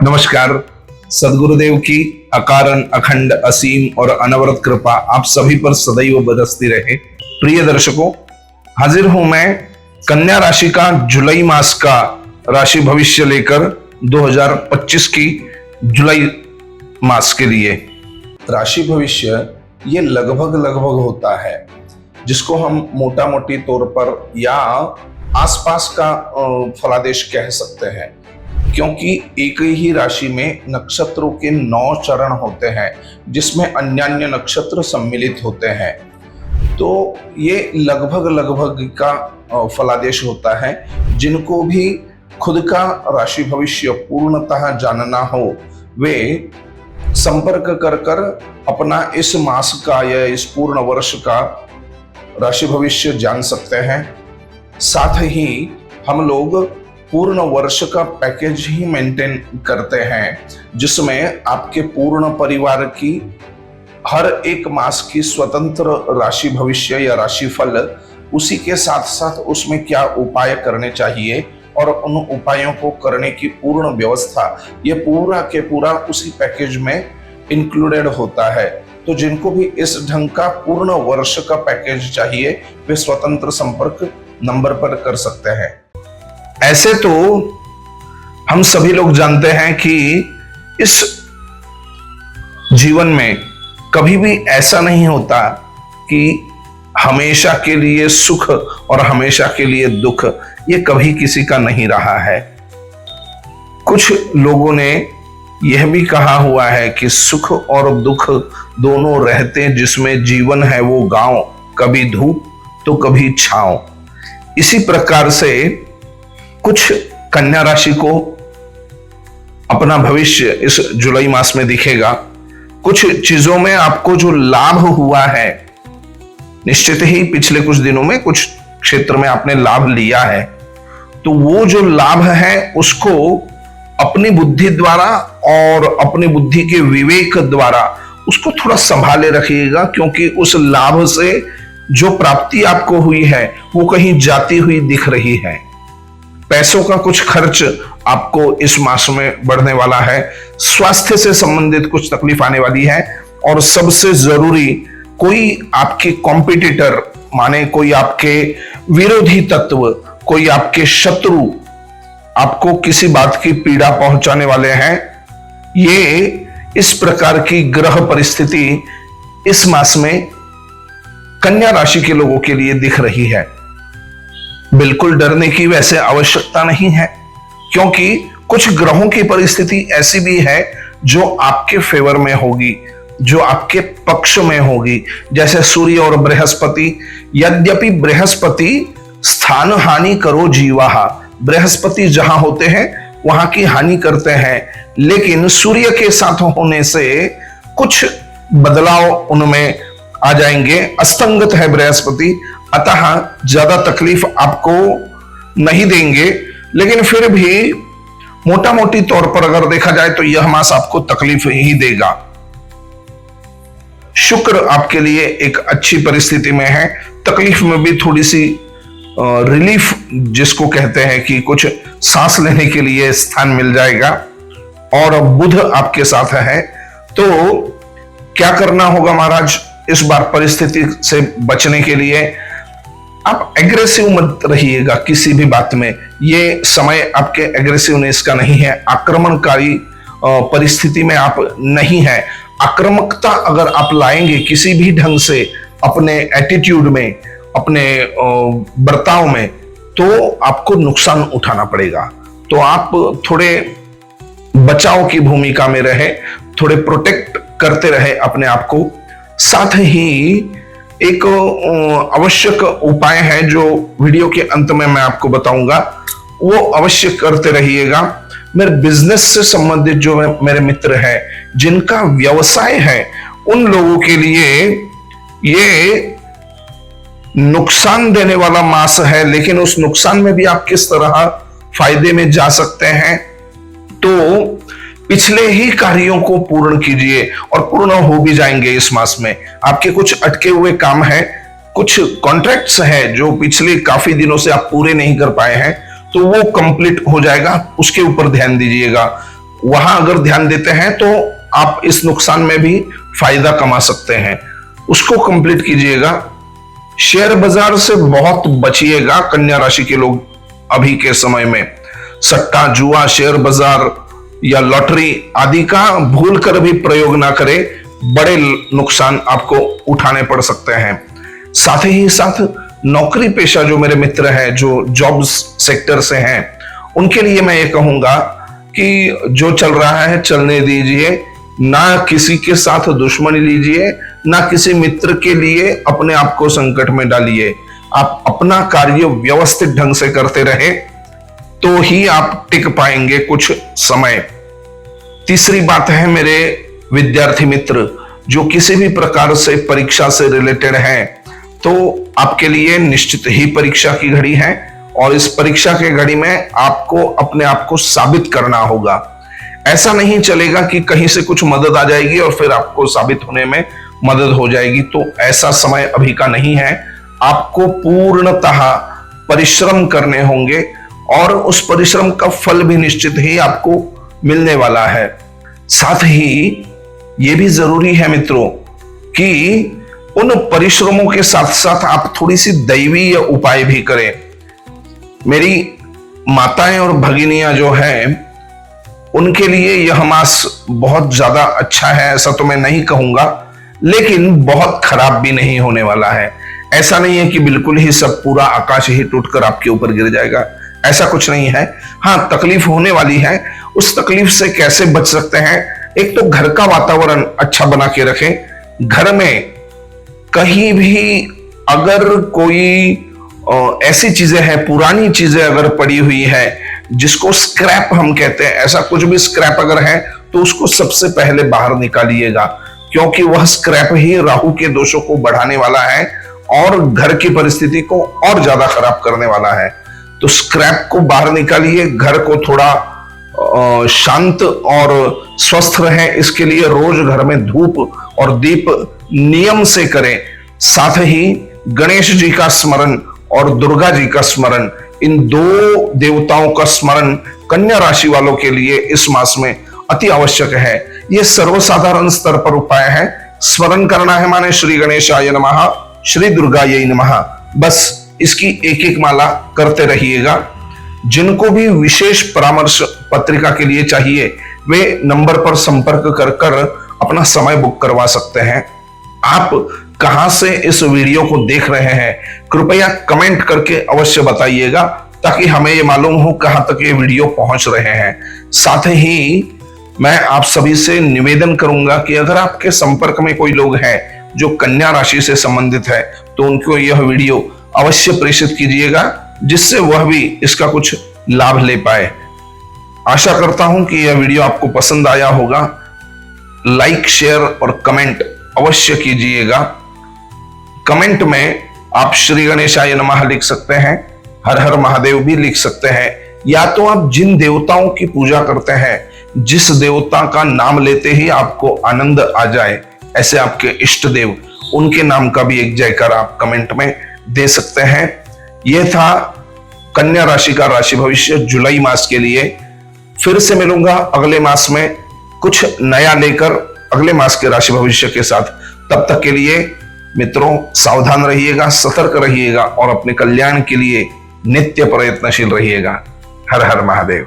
नमस्कार। सदगुरुदेव की अकारण अखंड असीम और अनवरत कृपा आप सभी पर सदैव बरसती रहे। प्रिय दर्शकों, हाजिर हूं मैं कन्या राशि का जुलाई मास का राशि भविष्य लेकर 2025 की जुलाई मास के लिए। राशि भविष्य ये लगभग होता है जिसको हम मोटा मोटी तौर पर या आसपास का फलादेश कह सकते हैं, क्योंकि एक ही राशि में नक्षत्रों के 9 चरण होते हैं जिसमें अन्य नक्षत्र सम्मिलित होते हैं। तो ये लगभग का फलादेश होता है। जिनको भी खुद का राशि भविष्य पूर्णतः जानना हो वे संपर्क कर अपना इस मास का या इस पूर्ण वर्ष का राशि भविष्य जान सकते हैं। साथ ही हम लोग पूर्ण वर्ष का पैकेज ही मेंटेन करते हैं जिसमें आपके पूर्ण परिवार की हर एक मास की स्वतंत्र राशि भविष्य या राशिफल, उसी के साथ साथ उसमें क्या उपाय करने चाहिए और उन उपायों को करने की पूर्ण व्यवस्था, ये पूरा के पूरा उसी पैकेज में इंक्लूडेड होता है। तो जिनको भी इस ढंग का पूर्ण वर्ष का पैकेज चाहिए वे स्वतंत्र संपर्क नंबर पर कर सकते हैं। ऐसे तो हम सभी लोग जानते हैं कि इस जीवन में कभी भी ऐसा नहीं होता कि हमेशा के लिए सुख और हमेशा के लिए दुख, ये कभी किसी का नहीं रहा है। कुछ लोगों ने यह भी कहा हुआ है कि सुख और दुख दोनों रहते जिसमें जीवन है वो गांव, कभी धूप तो कभी छांव। इसी प्रकार से कुछ कन्या राशि को अपना भविष्य इस जुलाई मास में दिखेगा। कुछ चीजों में आपको जो लाभ हुआ है, निश्चित ही पिछले कुछ दिनों में कुछ क्षेत्र में आपने लाभ लिया है, तो वो जो लाभ है उसको अपनी बुद्धि द्वारा और अपनी बुद्धि के विवेक द्वारा उसको थोड़ा संभाले रखिएगा, क्योंकि उस लाभ से जो प्राप्ति आपको हुई है वो कहीं जाती हुई दिख रही है। पैसों का कुछ खर्च आपको इस मास में बढ़ने वाला है। स्वास्थ्य से संबंधित कुछ तकलीफ आने वाली है। और सबसे जरूरी, कोई आपके कॉम्पिटिटर माने कोई आपके विरोधी तत्व, कोई आपके शत्रु आपको किसी बात की पीड़ा पहुंचाने वाले हैं। ये इस प्रकार की ग्रह परिस्थिति इस मास में कन्या राशि के लोगों के लिए दिख रही है। बिल्कुल डरने की वैसे आवश्यकता नहीं है, क्योंकि कुछ ग्रहों की परिस्थिति ऐसी भी है जो आपके फेवर में होगी, जो आपके पक्ष में होगी। जैसे सूर्य और बृहस्पति, यद्यपि बृहस्पति स्थान हानि करो जीवाहा, बृहस्पति जहां होते हैं वहां की हानि करते हैं, लेकिन सूर्य के साथ होने से कुछ बदलाव उनमें आ जाएंगे। अस्तंगत है बृहस्पति, अतः ज्यादा तकलीफ आपको नहीं देंगे, लेकिन फिर भी मोटा मोटी तौर पर अगर देखा जाए तो यह मास आपको तकलीफ ही देगा। शुक्र आपके लिए एक अच्छी परिस्थिति में है, तकलीफ में भी थोड़ी सी रिलीफ जिसको कहते हैं कि कुछ सांस लेने के लिए स्थान मिल जाएगा। और बुध आपके साथ है, तो क्या करना होगा महाराज इस बार परिस्थिति से बचने के लिए? आप एग्रेसिव मत रहिएगा किसी भी बात में। ये समय आपके एग्रेसिवनेस का नहीं है, आक्रमणकारी परिस्थिति में आप नहीं है। आक्रामकता अगर आप लाएंगे किसी भी ढंग से अपने एटीट्यूड में, अपने बर्ताव में, तो आपको नुकसान उठाना पड़ेगा। तो आप थोड़े बचाव की भूमिका में रहे, थोड़े प्रोटेक्ट करते रहे अपने आप को। साथ ही एक आवश्यक उपाय है जो वीडियो के अंत में मैं आपको बताऊंगा, वो अवश्य करते रहिएगा। मेरे बिजनेस से संबंधित जो मेरे मित्र हैं जिनका व्यवसाय है, उन लोगों के लिए ये नुकसान देने वाला मास है, लेकिन उस नुकसान में भी आप किस तरह फायदे में जा सकते हैं। तो पिछले ही कार्यों को पूर्ण कीजिए और पूर्ण हो भी जाएंगे इस मास में। आपके कुछ अटके हुए काम हैं, कुछ कॉन्ट्रैक्ट्स हैं जो पिछले काफी दिनों से आप पूरे नहीं कर पाए हैं, तो वो कंप्लीट हो जाएगा, उसके ऊपर ध्यान दीजिएगा। वहां अगर ध्यान देते हैं तो आप इस नुकसान में भी फायदा कमा सकते हैं, उसको कंप्लीट कीजिएगा। शेयर बाजार से बहुत बचिएगा कन्या राशि के लोग। अभी के समय में सट्टा, जुआ, शेयर बाजार या लॉटरी आदि का भूल कर भी प्रयोग ना करें, बड़े नुकसान आपको उठाने पड़ सकते हैं। साथ ही साथ नौकरी पेशा जो मेरे मित्र हैं, जो जॉब सेक्टर से हैं, उनके लिए मैं ये कहूंगा कि जो चल रहा है चलने दीजिए, ना किसी के साथ दुश्मनी लीजिए, ना किसी मित्र के लिए अपने आप को संकट में डालिए। आप अपना कार्य व्यवस्थित ढंग से करते रहे तो ही आप टिक पाएंगे कुछ समय। तीसरी बात है मेरे विद्यार्थी मित्र, जो किसी भी प्रकार से परीक्षा से रिलेटेड है, तो आपके लिए निश्चित ही परीक्षा की घड़ी है और इस परीक्षा के घड़ी में आपको अपने आप को साबित करना होगा। ऐसा नहीं चलेगा कि कहीं से कुछ मदद आ जाएगी और फिर आपको साबित होने में मदद हो जाएगी, तो ऐसा समय अभी का नहीं है। आपको पूर्णतः परिश्रम करने होंगे और उस परिश्रम का फल भी निश्चित ही आपको मिलने वाला है। साथ ही यह भी जरूरी है मित्रों कि उन परिश्रमों के साथ साथ आप थोड़ी सी दैवीय उपाय भी करें। मेरी माताएं और भगिनियां जो हैं, उनके लिए यह मास बहुत ज्यादा अच्छा है ऐसा तो मैं नहीं कहूंगा, लेकिन बहुत खराब भी नहीं होने वाला है। ऐसा नहीं है कि बिल्कुल ही सब पूरा आकाश ही टूटकर आपके ऊपर गिर जाएगा, ऐसा कुछ नहीं है। हाँ, तकलीफ होने वाली है। उस तकलीफ से कैसे बच सकते हैं? एक तो घर का वातावरण अच्छा बना के रखें। घर में कहीं भी अगर कोई ऐसी चीजें हैं, पुरानी चीजें अगर पड़ी हुई है जिसको स्क्रैप हम कहते हैं, ऐसा कुछ भी स्क्रैप अगर है तो उसको सबसे पहले बाहर निकालिएगा, क्योंकि वह स्क्रैप ही राहु के दोषों को बढ़ाने वाला है और घर की परिस्थिति को और ज्यादा खराब करने वाला है। तो स्क्रैप को बाहर निकालिए, घर को थोड़ा शांत और स्वस्थ रहे, इसके लिए रोज घर में धूप और दीप नियम से करें। साथ ही गणेश जी का स्मरण और दुर्गा जी का स्मरण, इन दो देवताओं का स्मरण कन्या राशि वालों के लिए इस मास में अति आवश्यक है। यह सर्वसाधारण स्तर पर उपाय है। स्मरण करना है माने श्री गणेशाय नमः, श्री दुर्गायै नमः, बस इसकी एक एक माला करते रहिएगा। जिनको भी विशेष परामर्श पत्रिका के लिए चाहिए वे नंबर पर संपर्क कर कर अपना समय बुक करवा सकते हैं। आप कहां से इस वीडियो को देख रहे हैं कृपया कमेंट करके अवश्य बताइएगा, ताकि हमें यह मालूम हो कहां तक ये वीडियो पहुंच रहे हैं। साथ ही मैं आप सभी से निवेदन करूंगा कि अगर आपके संपर्क में कोई लोग हैं जो कन्या राशि से संबंधित है तो उनको यह वीडियो अवश्य प्रेषित कीजिएगा, जिससे वह भी इसका कुछ लाभ ले पाए। आशा करता हूं कि यह वीडियो आपको पसंद आया होगा। लाइक, शेयर और कमेंट अवश्य कीजिएगा। कमेंट में आप श्री गणेशाय नमः लिख सकते हैं, हर हर महादेव भी लिख सकते हैं, या तो आप जिन देवताओं की पूजा करते हैं, जिस देवता का नाम लेते ही आपको आनंद आ जाए, ऐसे आपके इष्ट देव, उनके नाम का भी एक जयकार आप कमेंट में दे सकते हैं। यह था कन्या राशि का राशि भविष्य जुलाई मास के लिए। फिर से मिलूंगा अगले मास में कुछ नया लेकर, अगले मास के राशि भविष्य के साथ। तब तक के लिए मित्रों सावधान रहिएगा, सतर्क रहिएगा और अपने कल्याण के लिए नित्य प्रयत्नशील रहिएगा। हर हर महादेव।